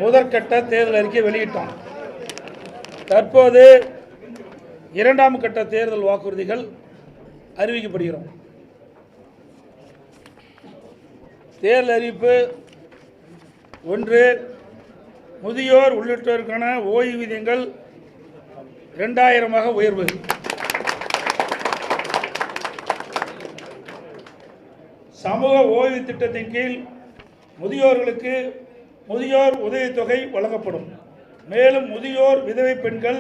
முதற்கட்ட தேர்தல் அறிக்கை வெளியிட்டோம். தற்போது இரண்டாம் கட்ட தேர்தல் வாக்குறுதிகள் அறிவிக்கப்படுகிறோம். தேர்தல் அறிவிப்பு ஒன்று, முதியோர் உள்ளிட்டோருக்கான ஓய்வூதியங்கள் 2000 உயர்வு. சமூக ஓய்வு திட்டத்தின் கீழ் முதியோர்களுக்கு முதியோர் உதவித்தொகை வழங்கப்படும். மேலும் முதியோர் விதவை பெண்கள்,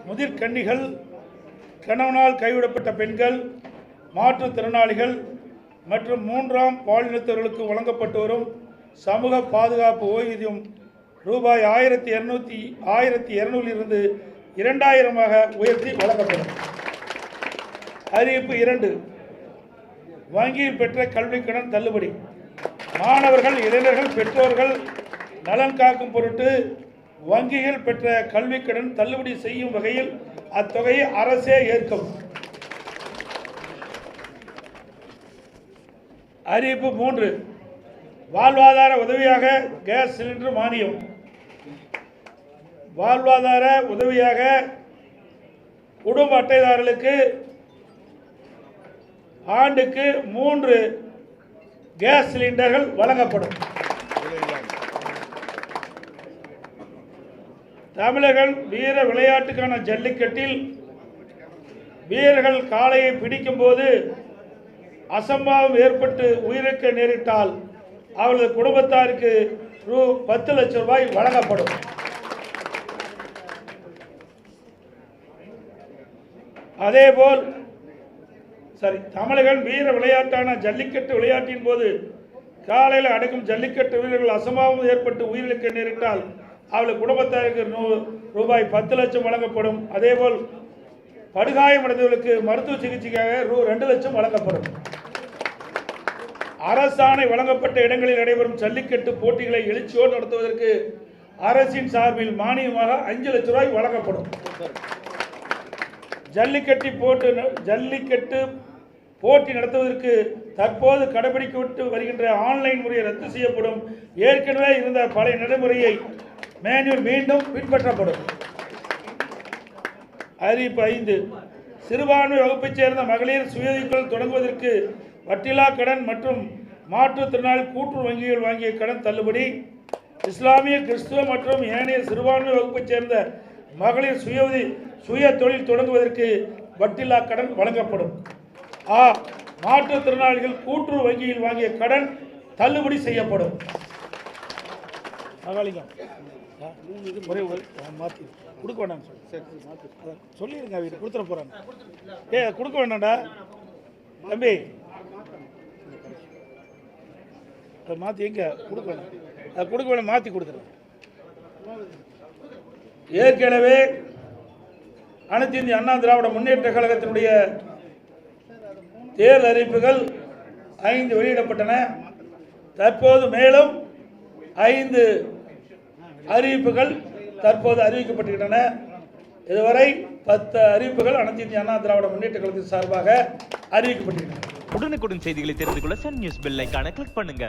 முதிர்கன்னிகள், கணவனால் கைவிடப்பட்ட பெண்கள், மாற்றுத்திறனாளிகள் மற்றும் மூன்றாம் பாலினத்தவர்களுக்கு வழங்கப்பட்டு வரும் சமூக பாதுகாப்பு ஓய்வூதியம் ரூபாய் 1200 இருந்து 2000 உயர்த்தி வழங்கப்படும். அறிவிப்பு 2, வங்கியில் பெற்ற கல்வி கடன் தள்ளுபடி. மாணவர்கள், இளைஞர்கள், பெற்றோர்கள் நலன் காக்கும் பொருட்டு வங்கியில் பெற்ற கல்வி கடன் தள்ளுபடி செய்யும் வகையில் அத்தொகையை அரசே ஏற்கும். அறிவிப்பு 3, வாழ்வாதார உதவியாக கேஸ் சிலிண்டர் மானியம். வாழ்வாதார உதவியாக குடும்ப அட்டைதாரர்களுக்கு ஆண்டுக்கு 3 கேஸ் சிலிண்டர்கள் வழங்கப்படும். தமிழர்கள் வீர விளையாட்டுக்கான ஜல்லிக்கட்டில் வீரர்கள் காளையை பிடிக்கும் போது அசம்பாவம் ஏற்பட்டு உயிரிழக்க நேரிட்டால் அவரது குடும்பத்தாருக்கு ரூ. 10 லட்சம் வழங்கப்படும். அதேபோல் தமிழர்கள் வீர விளையாட்டான ஜல்லிக்கட்டு விளையாட்டின் போது காலையில் அடக்கும் ஜல்லிக்கட்டு வீரர்கள் அசம்பாவம் ஏற்பட்டு உயிரிழக்க நேரிட்டால் அவர்கள் குடும்பத்தாருக்கு ரூபாய் 10 லட்சம் வழங்கப்படும். அதேபோல் படுகாயமடைந்தவர்களுக்கு மருத்துவ சிகிச்சைக்காக ரூ. 2 லட்சம் வழங்கப்படும். அரசாணை வழங்கப்பட்ட இடங்களில் நடைபெறும் ஜல்லிக்கட்டு போட்டிகளை எழுச்சியோடு நடத்துவதற்கு அரசின் சார்பில் மானியமாக 5 லட்சம் வழங்கப்படும். ஜல்லிக்கட்டு போட்டி நடத்துவதற்கு தற்போது கடைபிடிக்கப்பட்டு வருகின்ற ஆன்லைன் முறையை ரத்து செய்யப்படும். ஏற்கனவே இருந்த பழைய நடைமுறையை மேனுவல் மீண்டும் பின்பற்றப்படும். அறிவிப்பு 5, சிறுபான்மை வகுப்பைச் சேர்ந்த மகளிர் சுயதொழில் தொடங்குவதற்கு வட்டிலா கடன் மற்றும் மாற்றுத்திறனாளி கூட்டுறவு வங்கிகள் வாங்கிய கடன் தள்ளுபடி. இஸ்லாமிய, கிறிஸ்துவ மற்றும் ஏனைய சிறுபான்மை வகுப்பைச் சேர்ந்த மகளிர் சுய தொழில் தொடங்குவதற்கு வட்டிலா கடன் வழங்கப்படும். மாற்றுத்திறனாளிகள் கூட்டுறவு வங்கியில் வாங்கிய கடன் தள்ளுபடி செய்யப்படும். ஒரே மாற்றி கொடுக்க வேண்டாம் சொல்லிடுங்க, வீட்டு கொடுத்துட போறாங்க. கொடுக்க வேண்டாம்டா தம்பி, மாற்றி எங்க கொடுக்க வேண்டாம், கொடுக்க வேண்டாம், மாற்றி கொடுத்துருங்க. ஏற்கனவே அனைத்து இந்திய அண்ணா திராவிட முன்னேற்ற கழகத்தினுடைய தேர்தல் அறிவிப்புகள் 5 வெளியிடப்பட்டன. தற்போது மேலும் 5 அறிவிப்புகள் தற்போது அறிவிக்கப்பட்டுவிட்டன. இதுவரை 10 அறிவிப்புகள் அனைத்து இந்திய அண்ணா திராவிட முன்னேற்ற கழகத்தின் சார்பாக அறிவிக்கப்பட்டுள்ளன. உடனுக்குடன் செய்திகளை தெரிந்து கொள்ள சன் நியூஸ் பெல் ஐகானை கிளிக் பண்ணுங்க.